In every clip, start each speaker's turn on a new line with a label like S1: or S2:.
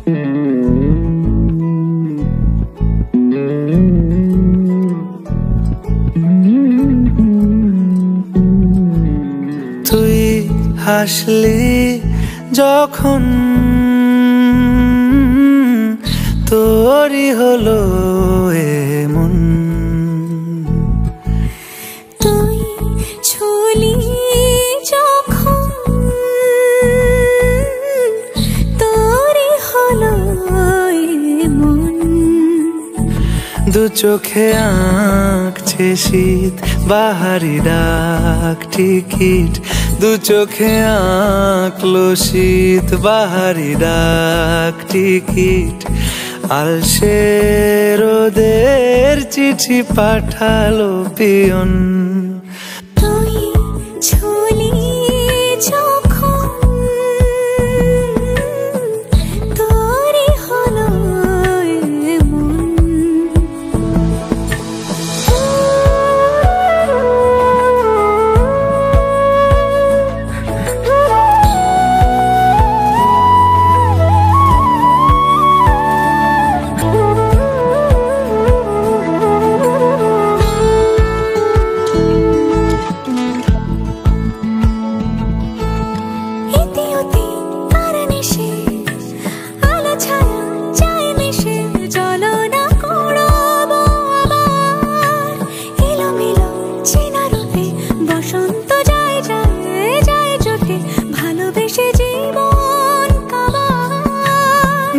S1: তুই হাসলি যখন তোরই হলো এমন,
S2: তুই ছুলি যখন তোরই হলো এমন।
S1: দু চোখে আঁকছে শীত বাহারি ডাক টিকিট, দু চোখে আঁকলো শীত বাহারি ডাক টিকিট। আলসে রোদের চিঠি পাঠালো পিয়ন,
S2: তুই ছুলি যখন তোরই হলো এমন।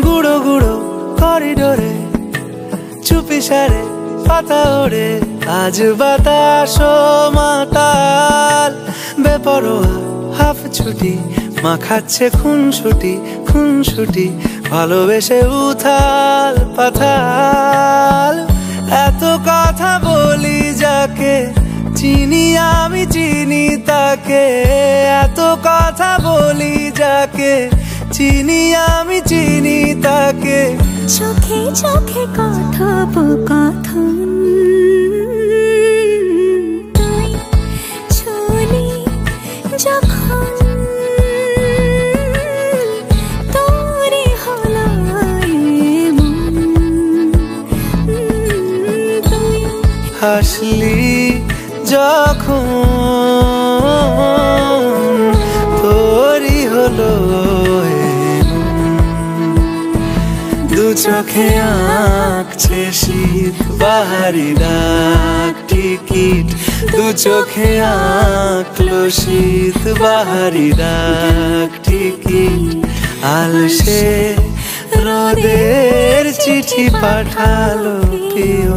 S1: গুঁড়ো গুঁড়ো করিডোরে চুপি সারে পাতা ওড়ে, আজ বাতাস মাতাল বেপরোয়া হাফ ছুটি, মাখাচ্ছে খুনসুটি খুনসুটি, ভালোবেসে উথাল পাথাল। এত কথা বলি যাকে চিনি আমি চিনি তাকে, এত কথা বলি যাকে চিনি আমি চিনি তাকে।
S2: চোখে চোখে কথোপকথন, তুই ছুলি যখন তোরই হলো এমন। তুই
S1: হাসলি যখন তোরই হলো দু চোখে আঁকছে শীত বাহারি ডাক টিকিট, দু চোখে আঁকলো শীত বাহারি ডাক টিকিট। আলসে রোদের চিঠি পাঠালো পিয়ন।